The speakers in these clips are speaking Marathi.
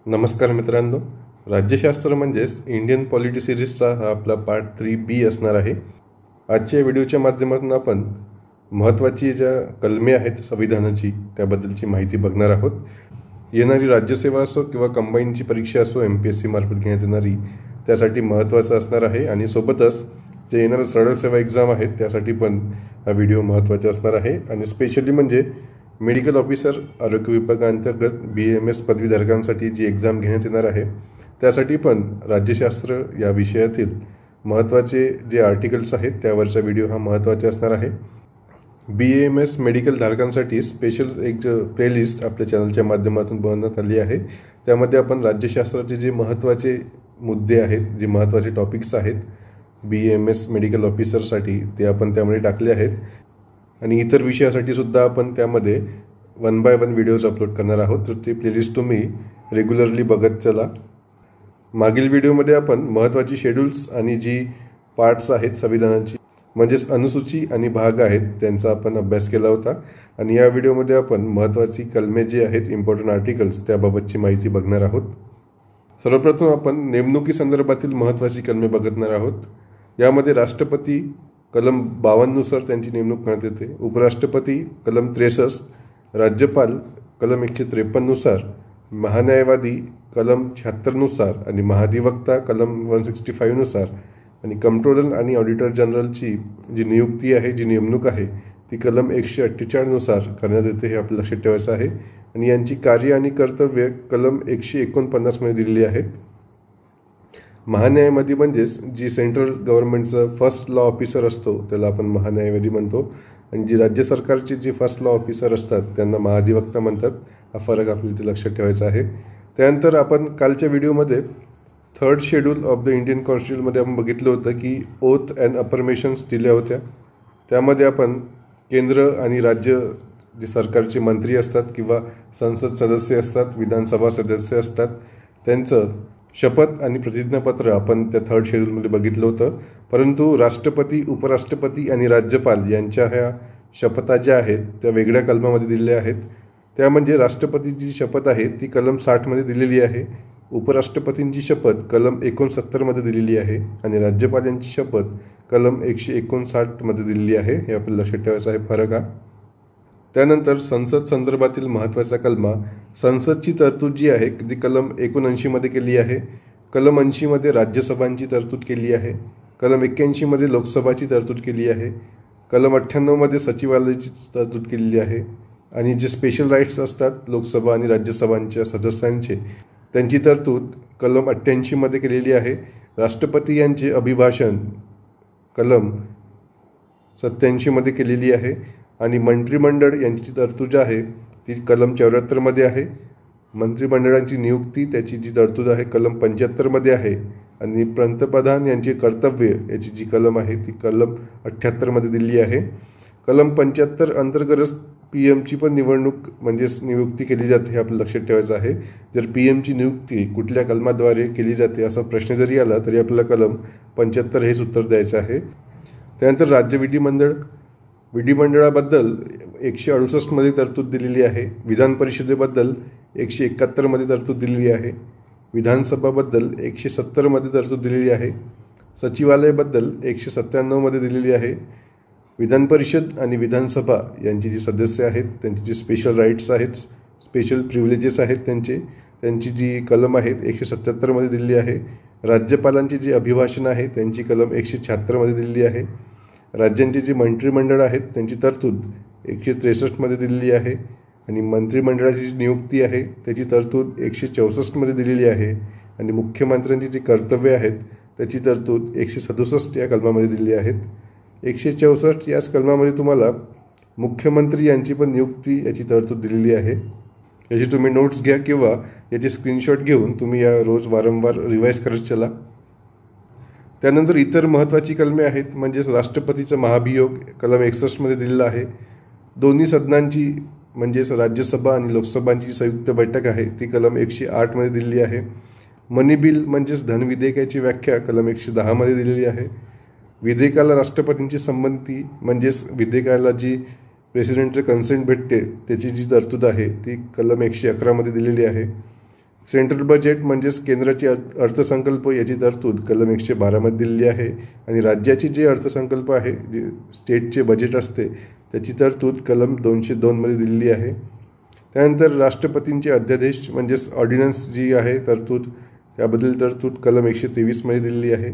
नमस्कार मित्रांनो, राज्यशास्त्र म्हणजेच इंडियन पॉलिटी सिरीजचा हा आपला पार्ट 3B असणार आहे। आजच्या व्हिडिओच्या माध्यमातून आपण महत्त्वाची ज्या कलमे आहेत संविधानाची त्याबद्दलची माहिती बघणार आहोत। येणारी राज्यसेवा असो किंवा कंबाईनची परीक्षा असो MPSC मार्फत घेण्यात येणारी त्यासाठी महत्त्वाचं असणार आहे आणि सोबतच जे येणारं सरळ सेवा एक्झाम आहेत त्यासाठी पण हा व्हिडिओ महत्त्वाचा असणार आहे आणि स्पेशली म्हणजे मेडिकल ऑफिसर आरोग्य विभागांतर्गत BAMS पदवीधारकांसाठी जी एक्झाम घेण्यात येणार आहे त्यासाठी पण राज्यशास्त्र या विषयातील महत्त्वाचे जे आर्टिकल्स आहेत त्यावरचा व्हिडिओ हा महत्त्वाचा असणार आहे। BAMS मेडिकल धारकांसाठी स्पेशल एक प्लेलिस्ट आपल्या चॅनलच्या माध्यमातून बनवण्यात आली आहे। त्यामध्ये आपण राज्यशास्त्राचे जे महत्त्वाचे मुद्दे आहेत, जे महत्त्वाचे टॉपिक्स आहेत BAMS मेडिकल ऑफिसरसाठी ते आपण त्यामध्ये टाकले आहेत आणि इतर विषयासाठी सुद्धा आपण त्यामध्ये 1 बाय 1 व्हिडिओज अपलोड करणार आहोत। तर ती प्लेलिस्ट तुम्ही रेग्युलरली बघत चला। मागील व्हिडिओमध्ये आपण महत्त्वाची शेड्यूल्स आणि जी पार्ट्स आहेत संविधानाची म्हणजेच अनुसूची आणि भाग आहेत त्यांचा आपण अभ्यास केला होता आणि या व्हिडिओमध्ये आपण महत्त्वाची कलमे जी आहेत इम्पॉर्टंट आर्टिकल्स त्याबाबतची माहिती बघणार आहोत। सर्वप्रथम आपण नेमणुकी संदर्भातील महत्त्वाची कलमे बघणार आहोत। यामध्ये राष्ट्रपती कलम 52 नुसार त्यांची नेमणूक करण्यात येते, उपराष्ट्रपती कलम 63, राज्यपाल कलम 153 नुसार, महान्यायवादी कलम 76 नुसार आणि महाधिवक्ता कलम 165 नुसार आणि कंट्रोलर आणि ऑडिटर जनरलची जी नियुक्ती आहे, जी नेमणूक आहे ती कलम 148 नुसार करण्यात येते, हे आपल्या लक्षात ठेवायचं आहे। आणि यांची कार्य आणि कर्तव्य कलम 149 मध्ये दिलेली आहेत। महान्यायवादी म्हणजेच जी सेंट्रल गव्हर्नमेंटचा फर्स्ट लॉ ऑफिसर असतो त्याला आपण महान्यायवादी म्हणतो आणि जी राज्य सरकारची जी फर्स्ट लॉ ऑफिसर असतात त्यांना महाधिवक्ता म्हणतात। हा फरक आपल्याला ते लक्षात ठेवायचा आहे। त्यानंतर आपण कालच्या व्हिडिओमध्ये 3rd schedule of the Indian कॉन्स्टिट्यूशनमध्ये आपण बघितलं होतं की ओथ अँड अफर्मेशन्स दिल्या होत्या। त्यामध्ये आपण केंद्र आणि राज्य जे सरकारचे मंत्री असतात किंवा संसद सदस्य असतात, विधानसभा सदस्य असतात, त्यांचं शपथ आणि प्रतिज्ञापत्र आपण त्या 3rd शेड्यूलमध्ये बघितलं होतं। परंतु राष्ट्रपती, उपराष्ट्रपती आणि राज्यपाल यांच्या ह्या शपथा ज्या आहेत त्या वेगळ्या कलमामध्ये दिलेल्या आहेत। त्या म्हणजे राष्ट्रपतीची शपथ आहे ती कलम 60 मध्ये दिलेली आहे, उपराष्ट्रपतींची शपथ कलम 69 मध्ये दिलेली आहे आणि राज्यपाल यांची शपथ कलम 159 मध्ये दिलेली आहे। हे आपल्याला लक्षात ठेवायचं आहे फरक हा। त्यानंतर संसद संदर्भातील महत्त्वाचा कलमा, संसदची तरतूद जी आहे ती कलम 79 मध्ये केली आहे, कलम 80 मध्ये राज्यसभांची तरतूद केली आहे, कलम 81 मध्ये लोकसभाची तरतूद केली आहे, कलम 98 मध्ये सचिवालयाची तरतूद केलेली आहे आणि जे स्पेशल राईट्स असतात लोकसभा आणि राज्यसभांच्या सदस्यांचे त्यांची तरतूद कलम 88 मध्ये केलेली आहे। राष्ट्रपती यांचे अभिभाषण कलम 87 मध्ये केलेली आहे आणि मंत्रिमंडळ यांची तरतूद आहे ती कलम 74 मध्ये आहे। मंत्रिमंडळाची नियुक्ती त्याची जी तरतूद आहे कलम 75 मध्ये आहे आणि पंतप्रधान यांचे कर्तव्य याची जी कलम आहे ती कलम 78 मध्ये दिली आहे। कलम 75 अंतर्गत PM ची पण निवडणूक म्हणजेच नियुक्ती केली जाते, हे आपलं लक्षात ठेवायचं आहे। जर PM ची नियुक्ती कुठल्या कलमाद्वारे केली जाते असा प्रश्न जरी आला तरी आपल्याला कलम 75 हेच उत्तर द्यायचं आहे। त्यानंतर राज्य विधिमंडळाबद्दल 168 मध्ये तरतूद दिलेली आहे, विधान परिषदेबद्दल 171 मध्ये तरतूद दिलेली आहे, विधानसभाबद्दल 170 मध्ये तरतूद दिलेली आहे, सचिवालयाबद्दल 197 मध्ये दिलेली आहे। विधान परिषद आणि विधानसभा यांची जी सदस्य आहेत त्यांची जी स्पेशल राईट्स आहेत, स्पेशल प्रिव्हिलेजेस आहेत त्यांची जी कलम आहेत 177 मध्ये दिलेली आहे। राज्यपालांची जी अभिभाषण आहे त्यांची कलम 176 मध्ये दिलेली आहे। राज्यांचे जे मंत्रिमंडळ आहेत त्यांची तरतूद 163 मध्ये दिलेली आहे आणि मंत्रिमंडळाची जी नियुक्ती आहे त्याची तरतूद 164 मध्ये दिलेली आहे आणि मुख्यमंत्र्यांची जी कर्तव्ये आहेत त्याची तरतूद 167 या कलमामध्ये दिलेली आहेत। 164 याच कलमामध्ये तुम्हाला मुख्यमंत्री यांची पण नियुक्ती याची तरतूद दिलेली आहे। याची तुम्ही नोट्स घ्या किंवा याचे स्क्रीनशॉट घेऊन तुम्ही या रोज वारंवार रिवाईज करत चला। त्यानंतर इतर महत्त्वाची कलमे आहेत म्हणजेच राष्ट्रपतीचा महाभियोग कलम 61 मध्ये दिलेला आहे। दोन्ही सदनांची म्हणजेच राज्यसभा आणि लोकसभांची संयुक्त बैठक आहे ती कलम 108 मध्ये दिलेली आहे। मनी बिल म्हणजेच धन विधेयकाची व्याख्या कलम 110 मध्ये दिलेली आहे। विधेयकाला राष्ट्रपतींची संमती म्हणजेच विधेयकाला जी प्रेसिडेंटचे कन्सेंट भेटते त्याची जी तरतूद आहे ती कलम 111 मध्ये दिलेली आहे। सेंट्रल बजेट म्हणजेच केंद्राची अर्थसंकल्प याची तरतूद कलम 112 मध्ये दिलेली आहे आणि राज्याची जे अर्थसंकल्प आहे, जे स्टेटचे बजेट असते त्याची तरतूद कलम 202 मध्ये दिलेली आहे. त्यानंतर राष्ट्रपतींचे अध्यादेश म्हणजेच ऑर्डिनन्स जी आहे तरतूद, त्याबद्दल तरतूद कलम 123 मध्ये दिलेली आहे.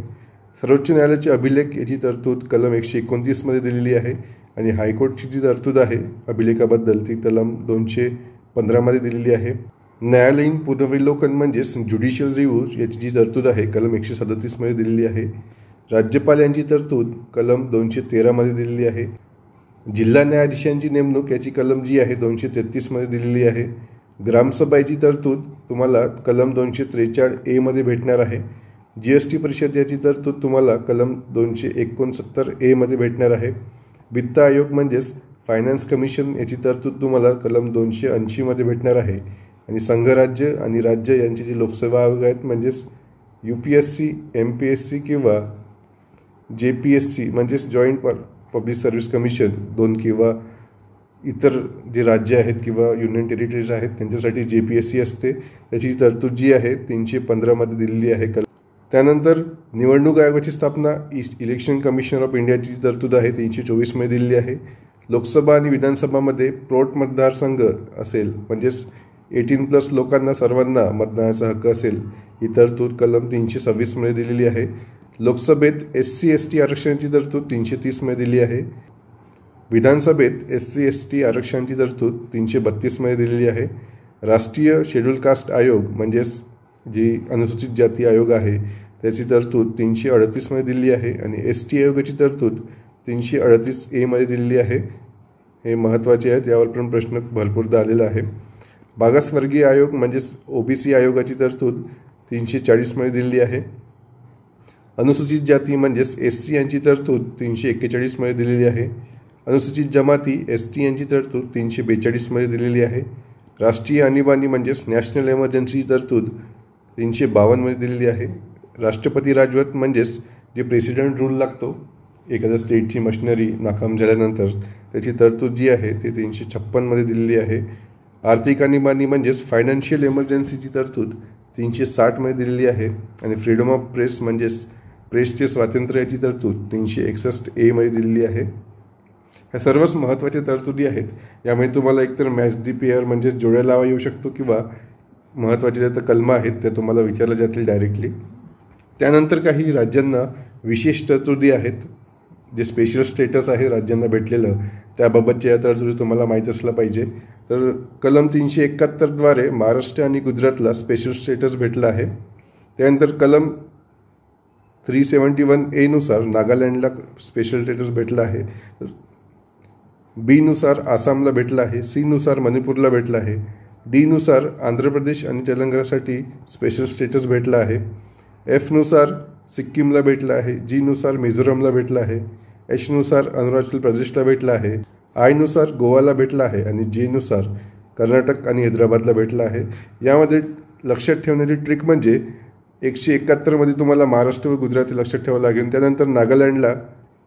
सर्वोच्च न्यायालयाचे अभिलेख याची तरतूद कलम 129 मध्ये दिलेली आहे आणि हायकोर्टची जी तरतूद आहे अभिलेखाबद्दल ती कलम 215 मध्ये दिलेली आहे. न्यायालयीन पुनर्विलोकन म्हणजेच ज्युडिशियल रिव्ह्यू याची जी तरतूद आहे कलम 137 मध्ये दिलेली आहे. राज्यपाल यांची तरतूद कलम 213 मध्ये दिलेली आहे. जिल्हा न्यायाधीशांची नेमणूक याची कलम जी आहे 233 मध्ये दिलेली आहे. ग्रामसभेची तरतूद तुम्हाला कलम 243A मध्ये भेटणार आहे. GST परिषद याची तरतूद तुम्हाला कलम 269A मध्ये भेटणार आहे. वित्त आयोग म्हणजेच फायनान्स कमिशन याची तरतूद तुम्हाला कलम 280 मध्ये भेटणार आहे. आणि संघराज्य आणि राज्य यांची जी लोकसेवा आयोग आहेत म्हणजेच UPSC, MPSC किंवा JPSC म्हणजेच जॉईंट पब्लिक सर्व्हिस कमिशन, 2 किंवा इतर जे राज्य आहेत किंवा युनियन टेरिटरीज आहेत त्यांच्यासाठी JPSC असते. त्याची तरतूद जी आहे 315 मध्ये दिलेली आहे. त्यानंतर निवडणूक आयोगाची स्थापना इलेक्शन कमिशनर ऑफ इंडियाची तरतूद आहे 324 मध्ये दिलेली आहे. लोकसभा आणि विधानसभामध्ये प्रोट मतदारसंघ असेल म्हणजेच 18+ लोकांना सर्वांना मतदानाचा हक्क असेल, ही तरतूद कलम 326 मध्ये दिलेली आहे. लोकसभेत SC/ST आरक्षणाची तरतूद 330 मध्ये दिली आहे. विधानसभेत SC/ST आरक्षणाची तरतूद 332 मध्ये दिलेली आहे. राष्ट्रीय शेड्यूल कास्ट आयोग म्हणजेच जी अनुसूचित जाती आयोग आहे त्याची तरतूद 338 मध्ये दिलेली आहे आणि ST आयोगाची तरतूद 338A मध्ये दिलेली आहे. हे महत्त्वाचे आहेत, यावर पण प्रश्न भरपूरदा आलेला आहे. मागासवर्गीय आयोग म्हणजेच OBC आयोगाची तरतूद 340 मध्ये दिलेली आहे. अनुसूचित जाती म्हणजेच SC यांची तरतूद 341 मध्ये दिलेली आहे. अनुसूचित जमाती ST यांची तरतूद 342 मध्ये दिलेली आहे. राष्ट्रीय आणीबाणी म्हणजेच नॅशनल एमर्जन्सी तरतूद 352 मध्ये दिलेली आहे. राष्ट्रपती राजवट म्हणजेच जे प्रेसिडेंट रूल लागतो एखाद्या स्टेटची मशिनरी नाकाम झाल्यानंतर, त्याची तरतूद जी आहे ती 356 मध्ये दिलेली आहे. आर्थिक आणीबाणी म्हणजेच फायनान्शियल एमर्जन्सीची तरतूद 360 मध्ये दिलेली आहे आणि फ्रीडम ऑफ प्रेस म्हणजेच प्रेसचे स्वातंत्र्य याची तरतूद 361A मध्ये दिलेली आहे. ह्या सर्वच महत्त्वाच्या तरतुदी आहेत. यामुळे तुम्हाला एकतर मॅच दी पेअर म्हणजेच जोड्या लावा येऊ शकतो किंवा महत्त्वाच्या ज्या कलमा आहेत त्या तुम्हाला विचारल्या जातील डायरेक्टली. त्यानंतर काही राज्यांना विशेष तरतुदी आहेत, जे स्पेशल स्टेटस आहे राज्यांना भेटलेलं, त्याबाबतच्या या तरतुदी तुम्हाला माहीत असलं पाहिजे. तर कलम 371 द्वारे महाराष्ट्र आणि गुजरातला स्पेशल स्टेटस भेटला आहे. त्यानंतर कलम 371A नुसार नागालँडला स्पेशल स्टेटस भेटला आहे. B नुसार आसामला भेटला आहे. C नुसार मणिपूरला भेटला आहे. D नुसार आंध्र प्रदेश आणि तेलंगणासाठी स्पेशल स्टेटस भेटला आहे. F नुसार सिक्कीमला भेटला आहे. G नुसार मिझोरमला भेटला आहे. H नुसार अरुणाचल प्रदेशला भेटला आहे. I नुसार गोवाला भेटला आहे आणि J नुसार कर्नाटक आणि हैदराबादला भेटला आहे. यामध्ये लक्षात ठेवण्याची ट्रिक म्हणजे 171 मध्ये तुम्हाला महाराष्ट्र व गुजरात लक्षात ठेवावं लागेल. त्यानंतर नागालँडला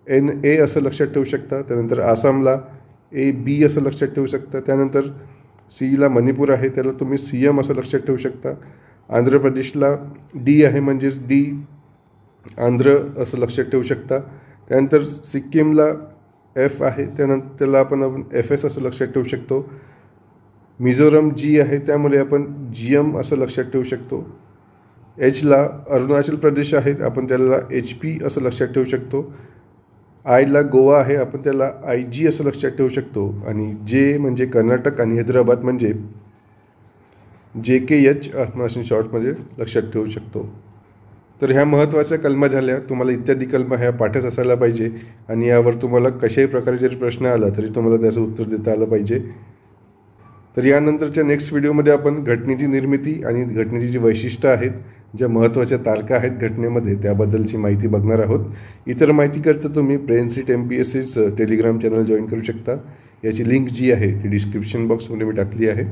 NA असं लक्षात ठेवू शकता. त्यानंतर आसामला AB असं लक्षात ठेवू शकता. त्यानंतर Cला मणिपूर आहे, त्याला तुम्ही CM असं लक्षात ठेवू शकता. आंध्र प्रदेशला D आहे म्हणजेच D आंध्र असं लक्षात ठेवू शकता. त्यानंतर सिक्कीमला F आहे, त्यानंतर त्याला आपण FS असं लक्षात ठेवू शकतो. मिझोरम G आहे, त्यामुळे आपण GM असं लक्षात ठेवू शकतो. Hला अरुणाचल प्रदेश आहे, आपण त्याला HP असं लक्षात ठेवू शकतो. Iला गोवा आहे, आपण त्याला IG असं लक्षात ठेवू शकतो. आणि J म्हणजे कर्नाटक आणि हैदराबाद म्हणजे JKH आपण शॉर्टमध्ये लक्षात ठेवू शकतो. तर ह्या महत्त्वाच्या कलमा झाल्या. तुम्हाला इत्यादी कलमा ह्या पाठच असायला पाहिजे आणि यावर तुम्हाला कशाही प्रकारे जरी प्रश्न आला तरी तुम्हाला त्याचं उत्तर देता आलं पाहिजे. तर यानंतरच्या नेक्स्ट व्हिडिओमध्ये आपण घटनेची निर्मिती आणि घटनेची जी वैशिष्ट्य आहेत, ज्या महत्त्वाच्या तारखा आहेत घटनेमध्ये, त्याबद्दलची माहिती बघणार आहोत. इतर माहितीकरता तुम्ही ब्रेनसीट MPSCचं टेलिग्राम चॅनल जॉईन करू शकता. याची लिंक जी आहे ती डिस्क्रिप्शन बॉक्समध्ये मी टाकली आहे.